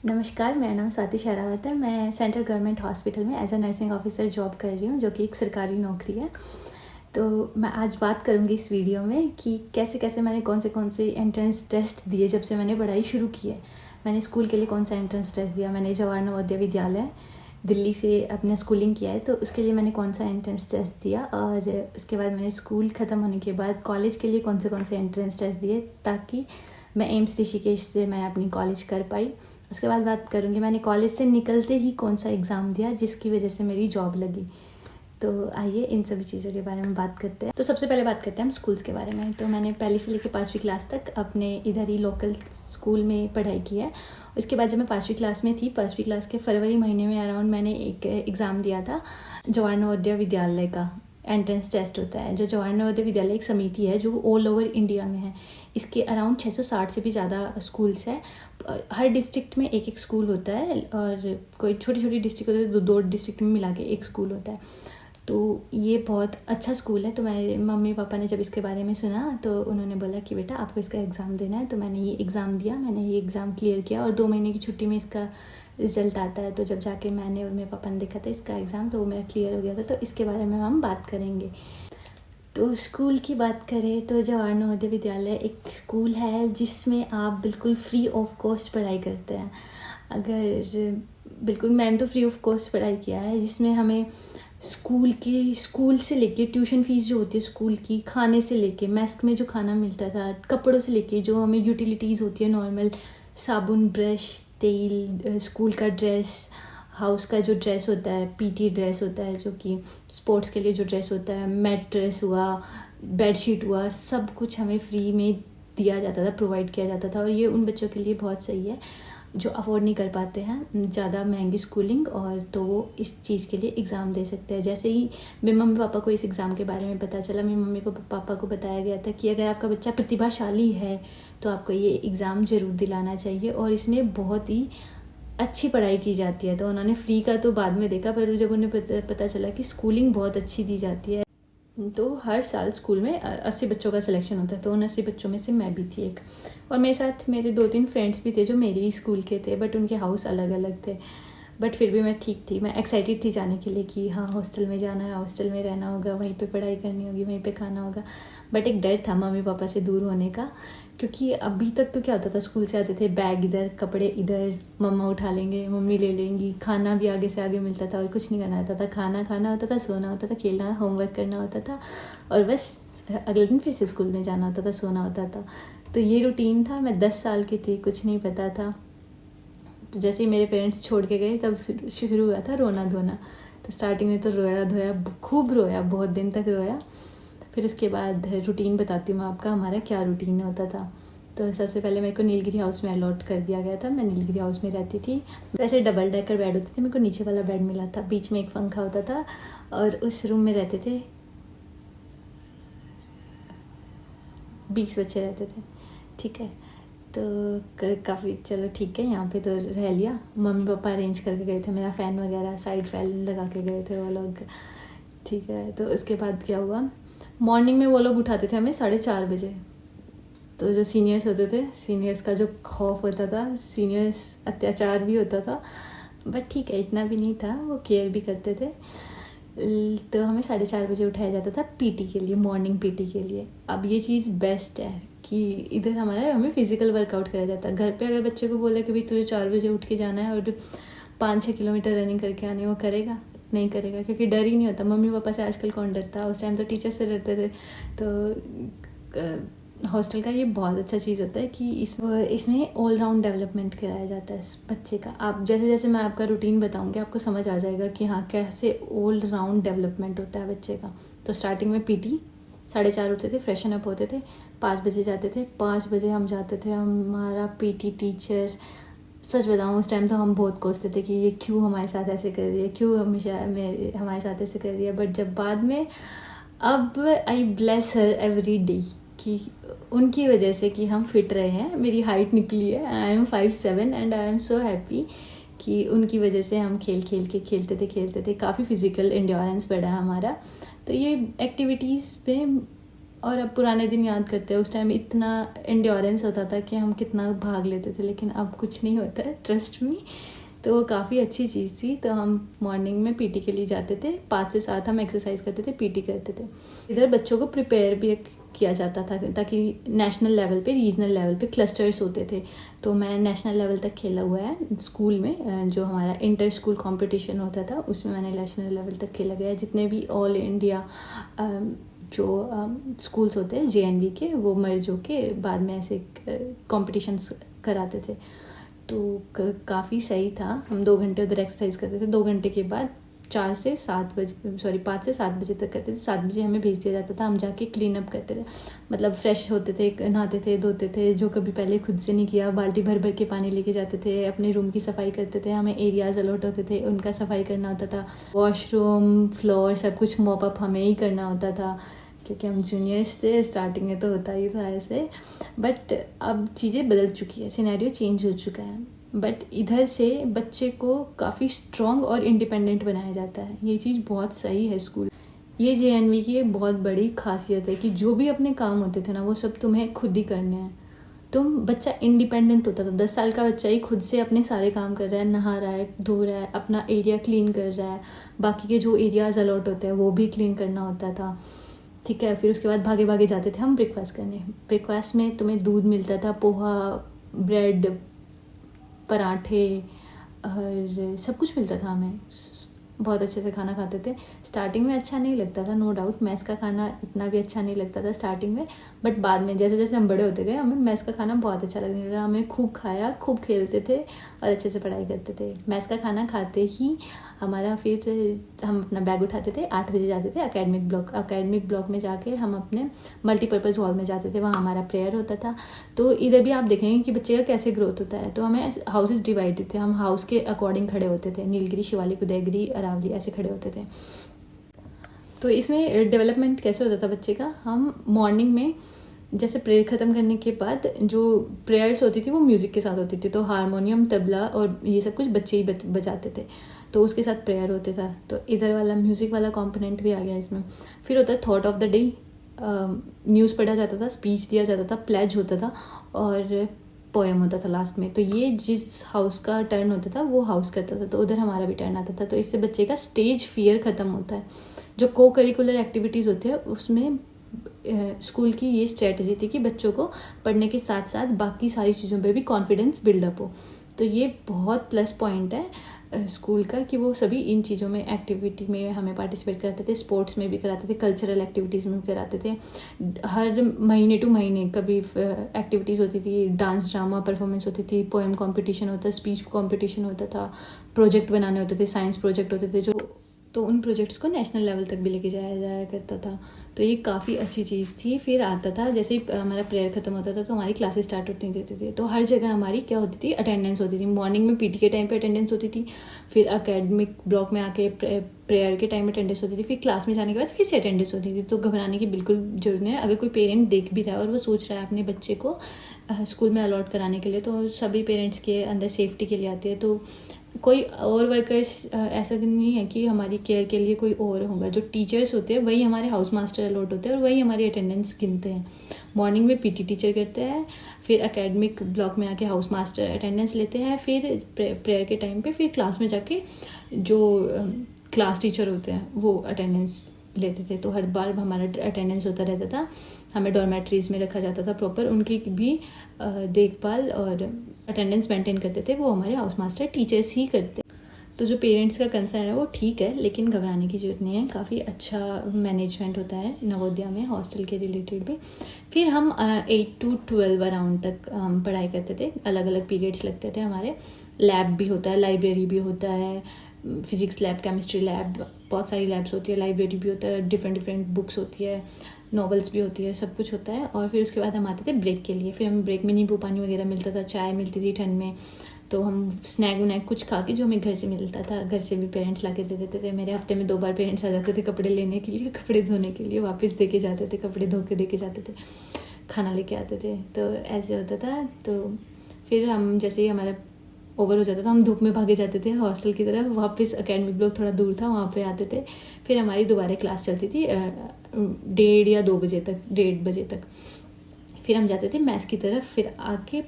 नमस्कार, मेरा नाम स्वाति शेरावत है। मैं सेंट्रल गवर्नमेंट हॉस्पिटल में as a nursing officer job कर रही हूँ, जो कि एक सरकारी नौकरी है। तो मैं आज बात करूँगी इस वीडियो में कि कैसे कैसे मैंने कौन से एंट्रेंस टेस्ट दिए जब से मैंने पढ़ाई शुरू की है। मैंने स्कूल के लिए कौन सा एंट्रेंस टेस्ट दिया। मैंने जवाहर नवोदय विद्यालय दिल्ली से अपना स्कूलिंग किया है, तो उसके लिए मैंने कौन सा एंट्रेंस टेस्ट दिया, और उसके बाद मैंने स्कूल ख़त्म होने के बाद कॉलेज के लिए कौन से एंट्रेंस टेस्ट दिए, ताकि मैं एम्स ऋषिकेश से मैं अपनी कॉलेज कर पाई। उसके बाद बात करूँगी मैंने कॉलेज से निकलते ही कौन सा एग्ज़ाम दिया जिसकी वजह से मेरी जॉब लगी। तो आइए इन सभी चीज़ों के बारे में बात करते हैं। तो सबसे पहले बात करते हैं हम स्कूल्स के बारे में। तो मैंने पहली से लेकर 5वीं क्लास तक अपने इधर ही लोकल स्कूल में पढ़ाई की है। उसके बाद जब मैं 5वीं क्लास में थी, 5वीं क्लास के फरवरी महीने में अराउंड मैंने एक एग्ज़ाम दिया था। जवाहर नवोदय विद्यालय का एंट्रेंस टेस्ट होता है। जो जवाहर नवोदय विद्यालय एक समिति है जो ऑल ओवर इंडिया में है। इसके अराउंड 660 से भी ज़्यादा स्कूल्स हैं। हर डिस्ट्रिक्ट में एक एक स्कूल होता है, और कोई छोटी छोटी डिस्ट्रिक्ट होती है, दो डिस्ट्रिक्ट में मिला के एक स्कूल होता है। तो ये बहुत अच्छा स्कूल है। तो मेरे मम्मी पापा ने जब इसके बारे में सुना तो उन्होंने बोला कि बेटा आपको इसका एग्ज़ाम देना है। तो मैंने ये एग्ज़ाम दिया, मैंने ये एग्ज़ाम क्लियर किया, और 2 महीने की छुट्टी में इसका रिज़ल्ट आता है। तो जब जाके मैंने और मेरे पापा ने देखा था इसका एग्ज़ाम, तो वो मेरा क्लियर हो गया था। तो इसके बारे में हम बात करेंगे। तो स्कूल की बात करें तो जवाहर नवोदय विद्यालय एक स्कूल है जिसमें आप बिल्कुल फ्री ऑफ कॉस्ट पढ़ाई करते हैं। अगर बिल्कुल, मैंने तो फ्री ऑफ कॉस्ट पढ़ाई किया है, जिसमें हमें स्कूल से लेके ट्यूशन फीस जो होती है स्कूल की, खाने से लेके मेस में जो खाना मिलता था, कपड़ों से लेके जो हमें यूटिलिटीज़ होती है नॉर्मल, साबुन, ब्रश, तेल, स्कूल का ड्रेस, हाउस का जो ड्रेस होता है, पीटी ड्रेस होता है जो कि स्पोर्ट्स के लिए जो ड्रेस होता है, मैट ड्रेस हुआ, बेडशीट हुआ, सब कुछ हमें फ्री में दिया जाता था, प्रोवाइड किया जाता था। और ये उन बच्चों के लिए बहुत सही है जो अफोर्ड नहीं कर पाते हैं ज़्यादा महंगी स्कूलिंग, और तो वो इस चीज़ के लिए एग्ज़ाम दे सकते हैं। जैसे ही मेरे मम्मी पापा को इस एग्ज़ाम के बारे में पता चला, मेरी मम्मी को पापा को बताया गया था कि अगर आपका बच्चा प्रतिभाशाली है तो आपको ये एग्ज़ाम ज़रूर दिलाना चाहिए, और इसमें बहुत ही अच्छी पढ़ाई की जाती है। तो उन्होंने फ्री का तो बाद में देखा, पर जब उन्हें पता चला कि स्कूलिंग बहुत अच्छी दी जाती है, तो हर साल स्कूल में 80 बच्चों का सिलेक्शन होता है। तो उन 80 बच्चों में से मैं भी थी एक, और मेरे साथ मेरे 2-3 फ्रेंड्स भी थे जो मेरे ही स्कूल के थे, बट उनके हाउस अलग अलग थे। बट फिर भी मैं ठीक थी, मैं एक्साइटेड थी जाने के लिए कि हाँ हॉस्टल में जाना है, हॉस्टल में रहना होगा, वहीं पे पढ़ाई करनी होगी, वहीं पे खाना होगा। बट एक डर था मम्मी पापा से दूर होने का, क्योंकि अभी तक तो क्या होता था, स्कूल से आते थे, बैग इधर, कपड़े इधर, मम्मा उठा लेंगे, मम्मी ले लेंगी, खाना भी आगे से आगे मिलता था और कुछ नहीं करना होता था। खाना खाना होता था, सोना होता था, खेलना, होमवर्क करना होता था, और बस अगले दिन फिर से स्कूल में जाना होता था, सोना होता था। तो ये रूटीन था। मैं 10 साल की थी, कुछ नहीं पता था। तो जैसे ही मेरे पेरेंट्स छोड़ के गए तब शुरू हुआ था रोना धोना। तो स्टार्टिंग में तो रोया धोया, खूब रोया, बहुत दिन तक रोया। फिर उसके बाद रूटीन बताती हूँ मैं आपका, हमारा क्या रूटीन होता था। तो सबसे पहले मेरे को नीलगिरी हाउस में अलॉट कर दिया गया था। मैं नीलगिरी हाउस में रहती थी। वैसे डबल डेकर बेड होते थे, मेरे को नीचे वाला बेड मिला था, बीच में एक पंखा होता था, और उस रूम में रहते थे 20 बच्चे रहते थे। ठीक है, तो काफ़ी, चलो ठीक है, यहाँ पे तो रह लिया। मम्मी पापा अरेंज करके गए थे, मेरा फ़ैन वगैरह साइड फैन लगा के गए थे वो लोग। ठीक है, तो उसके बाद क्या हुआ, मॉर्निंग में वो लोग उठाते थे हमें 4:30 बजे। तो जो सीनियर्स होते थे, सीनियर्स का जो खौफ होता था, सीनियर्स अत्याचार भी होता था, बट ठीक है इतना भी नहीं था, वो केयर भी करते थे। तो हमें 4:30 बजे उठाया जाता था पीटी के लिए, मॉर्निंग पीटी के लिए। अब ये चीज़ बेस्ट है कि इधर हमें फिजिकल वर्कआउट कराया जाता है। घर पे अगर बच्चे को बोले कि भाई तुझे 4 बजे उठ के जाना है और 5-6 किलोमीटर रनिंग करके आनी है, वो करेगा? नहीं करेगा, क्योंकि डर ही नहीं होता। मम्मी पापा से आजकल कौन डरता, उस टाइम तो टीचर से डरते थे। तो हॉस्टल का ये बहुत अच्छा चीज़ होता है कि इसमें ऑल राउंड डेवलपमेंट कराया जाता है इस बच्चे का। आप जैसे जैसे मैं आपका रूटीन बताऊंगी आपको समझ आ जाएगा कि हाँ कैसे ऑल राउंड डेवलपमेंट होता है बच्चे का। तो स्टार्टिंग में पीटी 4:30 उठते थे, फ्रेशन अप होते थे, 5 बजे जाते थे। 5 बजे हम जाते थे। हमारा पीटी टीचर, सच बताऊँ उस टाइम तो हम बहुत कोसते थे कि ये क्यों हमारे साथ ऐसे कर रही है, क्यों हमेशा हमारे साथ ऐसे कर रही है। बट जब बाद में, अब आई ब्लेस हर एवरी डे कि उनकी वजह से कि हम फिट रहे हैं, मेरी हाइट निकली है। I am 5'7" and I am so happy कि उनकी वजह से हम खेलते थे। काफ़ी फिजिकल एंड्योरेंस बढ़ा हमारा। तो ये एक्टिविटीज़ में और अब पुराने दिन याद करते हैं, उस टाइम इतना एंड्योरेंस होता था कि हम कितना भाग लेते थे, लेकिन अब कुछ नहीं होता है, ट्रस्ट मी। तो वो काफ़ी अच्छी चीज़ थी। तो हम मॉर्निंग में पीटी के लिए जाते थे, 5 से 7 हम एक्सरसाइज करते थे, पीटी करते थे। इधर बच्चों को प्रिपेयर भी किया जाता था ताकि नेशनल लेवल पे, रीजनल लेवल पे क्लस्टर्स होते थे। तो मैं नेशनल लेवल तक खेला हुआ है स्कूल में, जो हमारा इंटर स्कूल कंपटीशन होता था उसमें मैंने नेशनल लेवल तक खेला गया है। जितने भी ऑल इंडिया जो स्कूल्स होते हैं JNV के, वो मर्ज होके बाद में ऐसे कॉम्पिटिशन्स कराते थे। तो काफ़ी सही था। हम 2 घंटे उधर एक्सरसाइज करते थे। 2 घंटे के बाद 5 से 7 बजे तक करते थे। 7 बजे हमें भेज दिया जाता था, हम जाके क्लीन अप करते थे, मतलब फ्रेश होते थे, नहाते थे, धोते थे, जो कभी पहले खुद से नहीं किया। बाल्टी भर भर के पानी लेके जाते थे, अपने रूम की सफाई करते थे। हमें एरियाज अलॉट होते थे, उनका सफाई करना होता था। वॉशरूम, फ्लोर, सब कुछ मॉप अप हमें ही करना होता था, क्योंकि हम जूनियर्स थे। स्टार्टिंग में तो होता ही था ऐसे, बट अब चीज़ें बदल चुकी है, सिनेरियो चेंज हो चुका है। बट इधर से बच्चे को काफ़ी स्ट्रॉन्ग और इंडिपेंडेंट बनाया जाता है। ये चीज़ बहुत सही है स्कूल। ये JNV की एक बहुत बड़ी खासियत है कि जो भी अपने काम होते थे ना, वो सब तुम्हें खुद ही करने हैं। बच्चा इंडिपेंडेंट होता था। 10 साल का बच्चा ही खुद से अपने सारे काम कर रहा है, नहा रहा है, धो रहा है, अपना एरिया क्लीन कर रहा है। बाकी के जो एरियाज अलॉट होते हैं वो भी क्लीन करना होता था, ठीक है। फिर उसके बाद भागे भागे जाते थे हम ब्रेकफास्ट करने। ब्रेकफास्ट में तुम्हें दूध मिलता था, पोहा, ब्रेड, पराठे और सब कुछ मिलता था। हमें बहुत अच्छे से खाना खाते थे। स्टार्टिंग में अच्छा नहीं लगता था, नो डाउट, मैस का खाना इतना भी अच्छा नहीं लगता था स्टार्टिंग में, बट बाद में जैसे जैसे हम बड़े होते गए हमें मैस का खाना बहुत अच्छा लगने लगा। हमें खूब खाया, खूब खेलते थे और अच्छे से पढ़ाई करते थे। मैस का खाना खाते ही हमारा फिर हम अपना बैग उठाते थे, 8 बजे जाते थे अकेडमिक ब्लॉक में जाके हम अपने मल्टीपर्पज़ हॉल में जाते थे। वहाँ हमारा प्रेयर होता था। तो इधर भी आप देखेंगे कि बच्चे का कैसे ग्रोथ होता है। तो हमें हाउसेज डिवाइडेड थे, हम हाउस के अकॉर्डिंग खड़े होते थे, नीलगिरी, शिवालिक, उदयगिरी, अरावली, ऐसे खड़े होते थे। तो इसमें डेवलपमेंट कैसे होता था बच्चे का, हम मॉर्निंग में जैसे प्रेयर ख़त्म करने के बाद जो प्रेयर्स होती थी वो म्यूज़िक के साथ होती थी। तो हारमोनियम, तबला और ये सब कुछ बच्चे ही बजाते थे, तो उसके साथ प्रेयर होते था। तो इधर वाला म्यूज़िक वाला कंपोनेंट भी आ गया इसमें। फिर होता है thought of the day, news पढ़ा जाता था, स्पीच दिया जाता था, प्लेज होता था और पोएम होता था लास्ट में। तो ये जिस हाउस का टर्न होता था वो हाउस करता था, तो उधर हमारा भी टर्न आता था। तो इससे बच्चे का स्टेज फियर ख़त्म होता है। जो को करिकुलर एक्टिविटीज़ होती है उसमें स्कूल की ये स्ट्रेटजी थी कि बच्चों को पढ़ने के साथ साथ बाकी सारी चीज़ों पे भी कॉन्फिडेंस बिल्डअप हो। तो ये बहुत प्लस पॉइंट है स्कूल का कि वो सभी इन चीज़ों में, एक्टिविटी में हमें पार्टिसिपेट कराते थे, स्पोर्ट्स में भी कराते थे, कल्चरल एक्टिविटीज़ में भी कराते थे। हर महीने टू महीने कभी एक्टिविटीज़ होती थी, डांस, ड्रामा परफॉर्मेंस होती थी, पोएम कंपटीशन होता, स्पीच कंपटीशन होता था, प्रोजेक्ट बनाने होते थे, साइंस प्रोजेक्ट होते थे, तो उन प्रोजेक्ट्स को नेशनल लेवल तक भी लेके जाया करता था। तो ये काफ़ी अच्छी चीज़ थी। फिर आता था जैसे ही हमारा प्रेयर ख़त्म होता था तो हमारी क्लासेस स्टार्ट होती देते थे। तो हर जगह हमारी क्या होती थी, अटेंडेंस होती थी। मॉर्निंग में पीटी के टाइम पे अटेंडेंस होती थी, फिर अकेडमिक ब्लॉक में आके प्रेयर के टाइम में अटेंडेंस होती थी, फिर क्लास में जाने के बाद फिर से अटेंडेंस होती थी। तो घबराने की बिल्कुल जरूरत नहीं है। अगर कोई पेरेंट देख भी रहा है और वो सोच रहा है अपने बच्चे को स्कूल में अलॉट कराने के लिए, तो सभी पेरेंट्स के अंदर सेफ्टी के लिए आती है। तो कोई और वर्कर्स ऐसा नहीं है कि हमारी केयर के लिए कोई और होगा। जो टीचर्स होते हैं वही हमारे हाउस मास्टर अलॉट होते हैं और वही हमारी अटेंडेंस गिनते हैं। मॉर्निंग में पीटी टीचर करते हैं, फिर एकेडमिक ब्लॉक में आके हाउस मास्टर अटेंडेंस लेते हैं, फिर प्रेयर के टाइम पे फिर क्लास में जाके जो क्लास टीचर होते हैं वो अटेंडेंस लेते थे। तो हर बार हमारा अटेंडेंस होता रहता था। हमें डॉर्मेट्रीज में रखा जाता था प्रॉपर, उनकी भी देखभाल और अटेंडेंस मेंटेन करते थे वो हमारे हाउस मास्टर टीचर्स ही करते। तो जो पेरेंट्स का कंसर्न है वो ठीक है, लेकिन घबराने की जरूरत नहीं है। काफ़ी अच्छा मैनेजमेंट होता है नवोदया में, हॉस्टल के रिलेटेड भी। फिर हम 8 to 12 अराउंड तक हम पढ़ाई करते थे। अलग अलग पीरियड्स लगते थे हमारे। लैब भी होता है, लाइब्रेरी भी होता है, फिजिक्स लैब, केमिस्ट्री लैब, बहुत सारी लैब्स होती है, लाइब्रेरी भी होता है, डिफरेंट बुक्स होती है, नॉवेल्स भी होती है, सब कुछ होता है। और फिर उसके बाद हम आते थे ब्रेक के लिए। फिर हमें ब्रेक में नींबू पानी वगैरह मिलता था, चाय मिलती थी ठंड में। तो हम स्नैक वनैक कुछ खा के, जो हमें घर से मिलता था, घर से भी पेरेंट्स ला के दे देते थे। मेरे हफ्ते में 2 बार पेरेंट्स आ जाते थे कपड़े लेने के लिए, कपड़े धोने के लिए, वापस दे के जाते थे, कपड़े धो के दे के जाते थे, खाना लेके आते थे। तो ऐसे होता था। तो फिर हम जैसे ही हमारा ओवर हो जाता था, हम धूप में भागे जाते थे हॉस्टल की तरफ। वापस एकेडमिक ब्लॉक थोड़ा दूर था, वहाँ पे आते थे। फिर हमारी दोबारा क्लास चलती थी 1:30 या 2 बजे तक, 1:30 बजे तक। फिर हम जाते थे मैस की तरफ, फिर आके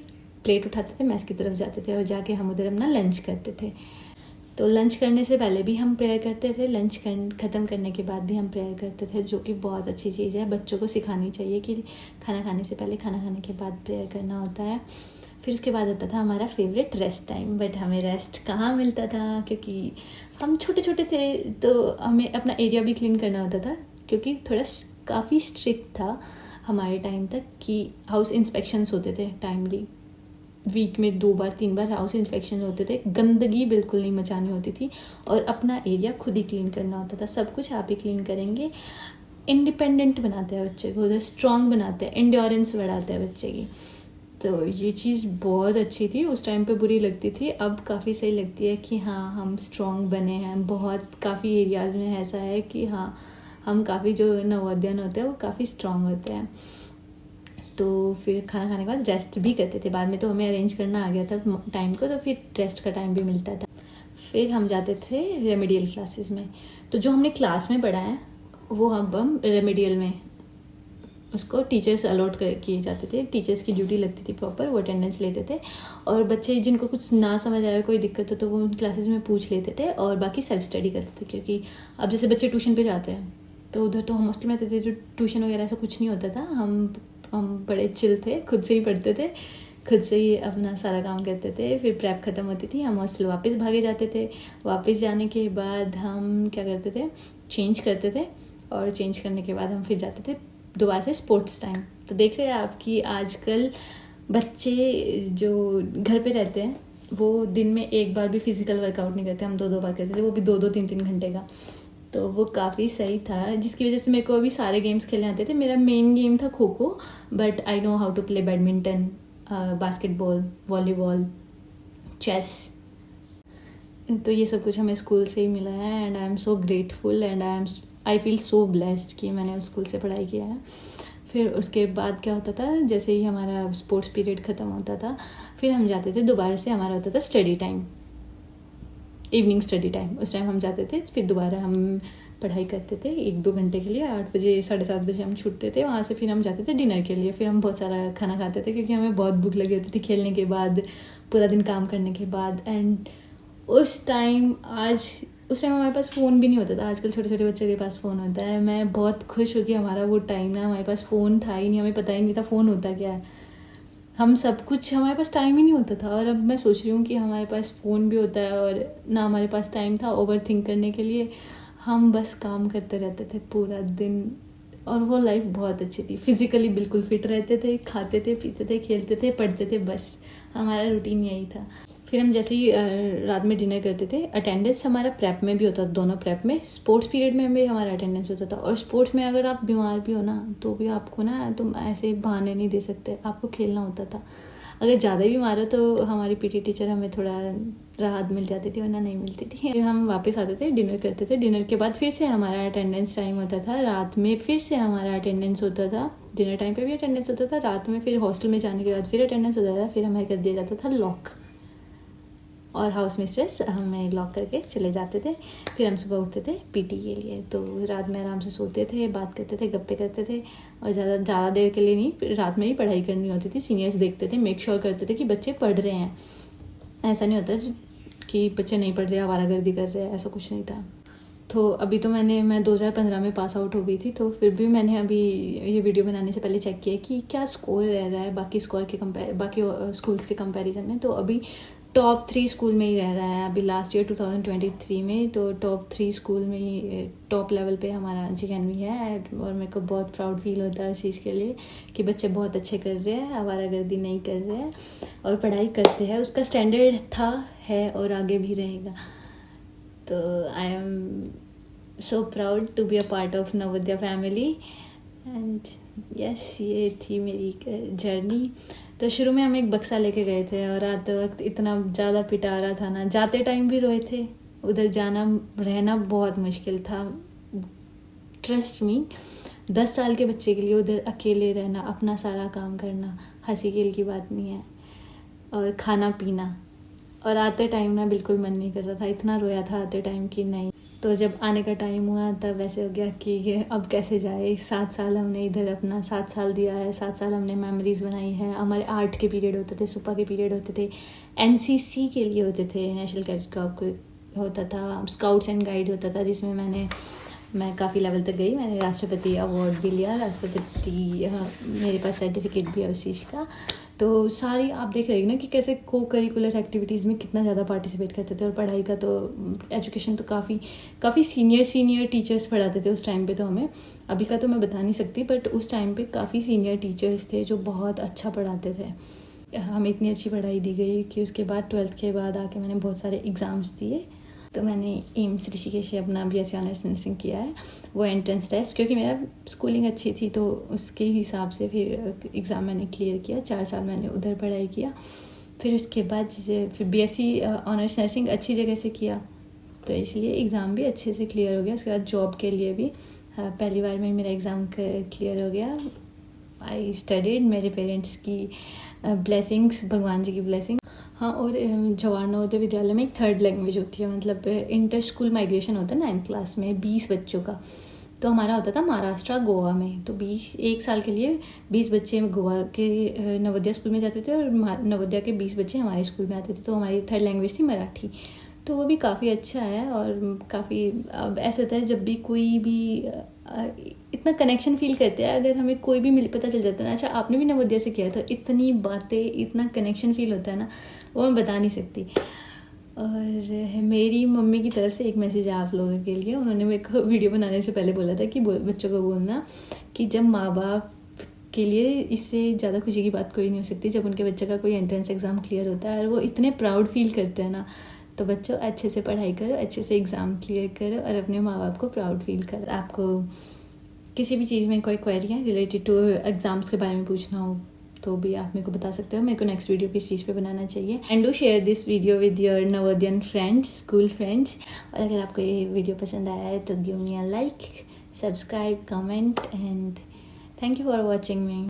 प्लेट उठाते थे, मैस की तरफ जाते थे और जाके हम उधर अपना लंच करते थे। तो लंच करने से पहले भी हम प्रेयर करते थे, लंच ख़त्म करने के बाद भी हम प्रेयर करते थे, जो कि बहुत अच्छी चीज़ है। बच्चों को सिखानी चाहिए कि खाना खाने से पहले, खाना खाने के बाद प्रेयर करना होता है। फिर उसके बाद होता था हमारा फेवरेट रेस्ट टाइम, बट हमें रेस्ट कहाँ मिलता था, क्योंकि हम छोटे छोटे थे तो हमें अपना एरिया भी क्लीन करना होता था, क्योंकि थोड़ा काफ़ी स्ट्रिक्ट था हमारे टाइम तक कि हाउस इंस्पेक्शंस होते थे टाइमली। वीक में 2 बार 3 बार हाउस इंस्पेक्शन होते थे। गंदगी बिल्कुल नहीं मचानी होती थी और अपना एरिया खुद ही क्लीन करना होता था। सब कुछ आप ही क्लीन करेंगे। इंडिपेंडेंट बनाते हैं बच्चे को, उधर स्ट्रॉन्ग बनाते हैं, एंड्योरेंस बढ़ाते हैं बच्चे की। तो ये चीज़ बहुत अच्छी थी। उस टाइम पे बुरी लगती थी, अब काफ़ी सही लगती है कि हाँ हम स्ट्रॉन्ग बने हैं। बहुत काफ़ी एरियाज़ में ऐसा है कि हाँ हम काफ़ी जो नवोदयन होते हैं वो काफ़ी स्ट्रॉन्ग होते हैं। तो फिर खाना खाने के बाद रेस्ट भी करते थे। बाद में तो हमें अरेंज करना आ गया था टाइम को, तो फिर रेस्ट का टाइम भी मिलता था। फिर हम जाते थे रेमेडियल क्लासेस में। तो जो हमने क्लास में पढ़ा है वो हम रेमेडियल में उसको टीचर्स अलॉट किए जाते थे। टीचर्स की ड्यूटी लगती थी प्रॉपर, वो अटेंडेंस लेते थे और बच्चे जिनको कुछ ना समझ आया, कोई दिक्कत हो तो वो उन क्लासेस में पूछ लेते थे और बाकी सेल्फ स्टडी करते थे। क्योंकि अब जैसे बच्चे ट्यूशन पे जाते हैं तो उधर तो हम हॉस्टल में रहते थे, जो ट्यूशन वगैरह ऐसा कुछ नहीं होता था। हम बड़े चिल थे, खुद से ही पढ़ते थे, खुद से ही अपना सारा काम करते थे। फिर प्रेप ख़त्म होती थी, हम हॉस्टल वापस भागे जाते थे। वापस जाने के बाद हम क्या करते थे, चेंज करते थे और चेंज करने के बाद हम फिर जाते थे दोबारा से स्पोर्ट्स टाइम। तो देख रहे हैं आप कि आजकल बच्चे जो घर पे रहते हैं वो दिन में एक बार भी फिजिकल वर्कआउट नहीं करते। हम 2-2 बार करते थे, वो भी 2-2 3-3 घंटे का। तो वो काफ़ी सही था, जिसकी वजह से मेरे को अभी सारे गेम्स खेलने आते थे। मेरा मेन गेम था kho kho, but I know how to play badminton, basketball, volleyball, chess. तो ये सब कुछ हमें स्कूल से ही मिला है and I am so grateful and I feel so blessed कि मैंने उस स्कूल से पढ़ाई किया है। फिर उसके बाद क्या होता था, जैसे ही हमारा स्पोर्ट्स पीरियड ख़त्म होता था फिर हम जाते थे दोबारा से, हमारा होता था study time, evening study time. उस टाइम हम जाते थे, फिर दोबारा हम पढ़ाई करते थे 1-2 घंटे के लिए। 8 बजे 7:30 बजे हम छूटते थे वहाँ से। फिर हम जाते थे डिनर के लिए। फिर हम बहुत सारा खाना खाते थे क्योंकि हमें बहुत भूख लगी होती थी खेलने के बाद, पूरा दिन काम करने के बाद। एंड उस टाइम हमारे पास फ़ोन भी नहीं होता था। आजकल छोटे छोटे बच्चों के पास फ़ोन होता है। मैं बहुत खुश हूँ कि हमारा वो टाइम ना, हमारे पास फ़ोन था ही नहीं, हमें पता ही नहीं था फ़ोन होता क्या है। हम सब कुछ, हमारे पास टाइम ही नहीं होता था। और अब मैं सोच रही हूँ कि हमारे पास फ़ोन भी होता है और ना हमारे पास टाइम था ओवर थिंक करने के लिए। हम बस काम करते रहते थे पूरा दिन और वो लाइफ बहुत अच्छी थी। फिज़िकली बिल्कुल फिट रहते थे, खाते थे, पीते थे, खेलते थे, पढ़ते थे, बस हमारा रूटीन यही था। फिर हम जैसे ही रात में डिनर करते थे, अटेंडेंस हमारा प्रेप में भी होता था, दोनों प्रेप में, स्पोर्ट्स पीरियड में भी हमारा अटेंडेंस होता था। और स्पोर्ट्स में अगर आप बीमार भी हो ना तो भी आपको ना, तुम ऐसे बहाने नहीं दे सकते, आपको खेलना होता था। अगर ज़्यादा बीमार हो तो हमारी पीटी टीचर हमें थोड़ा राहत मिल जाती थी, वरना नहीं मिलती थी। फिर हम वापस आते थे, डिनर करते थे। डिनर के बाद फिर से हमारा अटेंडेंस टाइम होता था, रात में फिर से हमारा अटेंडेंस होता था। डिनर टाइम पे भी अटेंडेंस होता था, रात में फिर हॉस्टल में जाने के बाद फिर अटेंडेंस होता था। फिर हमें कर दिया जाता था लॉक और हाउस मिस्ट्रेस हमें लॉक करके चले जाते थे। फिर हम सुबह उठते थे पीटी के लिए। तो रात में आराम से सोते थे, बात करते थे, गप्पे करते थे और ज़्यादा देर के लिए नहीं, रात में ही पढ़ाई करनी होती थी। सीनियर्स देखते थे, मेक श्योर करते थे कि बच्चे पढ़ रहे हैं। ऐसा नहीं होता कि बच्चे नहीं पढ़ रहे, आवारागर्दी कर रहे हैं, ऐसा कुछ नहीं था। तो अभी तो मैं 2015 में पास आउट हो गई थी, तो फिर भी मैंने अभी ये वीडियो बनाने से पहले चेक किया कि क्या स्कोर रह रहा है बाकी बाकी स्कूल्स के कंपैरिजन में। तो अभी टॉप 3 स्कूल में ही रह रहा है। अभी लास्ट ईयर 2023 में तो टॉप 3 स्कूल में ही, टॉप लेवल पे हमारा JNV है। और मेरे को बहुत प्राउड फील होता है इस चीज़ के लिए कि बच्चे बहुत अच्छे कर रहे हैं, आवारागर्दी नहीं कर रहे हैं और पढ़ाई करते हैं। उसका स्टैंडर्ड था, है और आगे भी रहेगा। तो I am so proud to be a part of Navodaya family and yes, ये थी मेरी जर्नी। तो शुरू में हम एक बक्सा लेके गए थे और आते वक्त इतना ज़्यादा पिटारा था ना, जाते टाइम भी रोए थे। उधर जाना रहना बहुत मुश्किल था, ट्रस्ट मी। 10 साल के बच्चे के लिए उधर अकेले रहना, अपना सारा काम करना हंसी खेल की बात नहीं है। और खाना पीना और आते टाइम ना बिल्कुल मन नहीं कर रहा था, इतना रोया था आते टाइम कि नहीं। तो जब आने का टाइम हुआ तब वैसे हो गया कि ये अब कैसे जाए। 7 साल हमने इधर अपना 7 साल दिया है, 7 साल हमने मेमोरीज़ बनाई है। हमारे आर्ट के पीरियड होते थे, सुपा के पीरियड होते थे, एनसीसी के लिए होते थे, नेशनल कैडेट कॉर्प्स होता था, स्काउट्स एंड गाइड होता था, जिसमें मैं काफ़ी लेवल तक गई। मैंने राष्ट्रपति अवार्ड भी लिया, राष्ट्रपति मेरे पास सर्टिफिकेट भी है उस चीज़ का। तो सारी आप देख रहे हैं ना कि कैसे को करिकुलर एक्टिविटीज़ में कितना ज़्यादा पार्टिसिपेट करते थे। और पढ़ाई का तो एजुकेशन तो काफ़ी सीनियर टीचर्स पढ़ाते थे उस टाइम पे। तो हमें अभी का तो मैं बता नहीं सकती, बट उस टाइम पे काफ़ी सीनियर टीचर्स थे जो बहुत अच्छा पढ़ाते थे। हमें इतनी अच्छी पढ़ाई दी गई कि उसके बाद 12th के बाद आके मैंने बहुत सारे एग्ज़ाम्स दिए। तो मैंने एम्स ऋषिकेश से अपना BSc ऑनर्स नर्सिंग किया है। वो एंट्रेंस टेस्ट, क्योंकि मेरा स्कूलिंग अच्छी थी तो उसके हिसाब से फिर एग्ज़ाम मैंने क्लियर किया। 4 साल मैंने उधर पढ़ाई किया। फिर उसके बाद फिर BSc ऑनर्स नर्सिंग अच्छी जगह से किया, तो इसलिए एग्ज़ाम भी अच्छे से क्लियर हो गया। उसके बाद जॉब के लिए भी पहली बार में मेरा एग्ज़ाम क्लियर हो गया। आई स्टडीड, मेरे पेरेंट्स की ब्लेसिंग्स, भगवान जी की ब्लेसिंग। हाँ, और जवाहर नवोदय विद्यालय में एक 3rd लैंग्वेज होती है, मतलब इंटर स्कूल माइग्रेशन होता है 9th क्लास में 20 बच्चों का। तो हमारा होता था महाराष्ट्र गोवा में। तो 1 साल के लिए 20 बच्चे गोवा के नवोदय स्कूल में जाते थे और नवोदय के 20 बच्चे हमारे स्कूल में आते थे। तो हमारी 3rd लैंग्वेज थी मराठी। तो वो भी काफ़ी अच्छा है। और काफ़ी अब ऐसे होता है जब भी कोई भी इतना कनेक्शन फील करते हैं, अगर हमें कोई भी पता चल जाता है ना, अच्छा आपने भी नवोदय से किया, तो इतनी बातें, इतना कनेक्शन फील होता है ना, वो मैं बता नहीं सकती। और मेरी मम्मी की तरफ से एक मैसेज है आप लोगों के लिए। उन्होंने मेरे को वीडियो बनाने से पहले बोला था कि बच्चों को बोलना कि जब माँ बाप के लिए इससे ज़्यादा खुशी की बात कोई नहीं हो सकती जब उनके बच्चे का कोई एंट्रेंस एग्ज़ाम क्लियर होता है और वो इतने प्राउड फील करते हैं ना। तो बच्चों अच्छे से पढ़ाई करो, अच्छे से एग्ज़ाम क्लियर करो और अपने माँ बाप को प्राउड फील करो। आपको किसी भी चीज़ में कोई क्वेरी है रिलेटेड टू एग्ज़ाम्स के बारे में पूछना हो तो भी आप मेरे को बता सकते हो। मेरे को नेक्स्ट वीडियो किस चीज़ पे बनाना चाहिए। And do share this video with your Navodayan friends, school friends. और अगर आपको ये वीडियो पसंद आया है तो give me a like, subscribe, comment and thank you for watching me.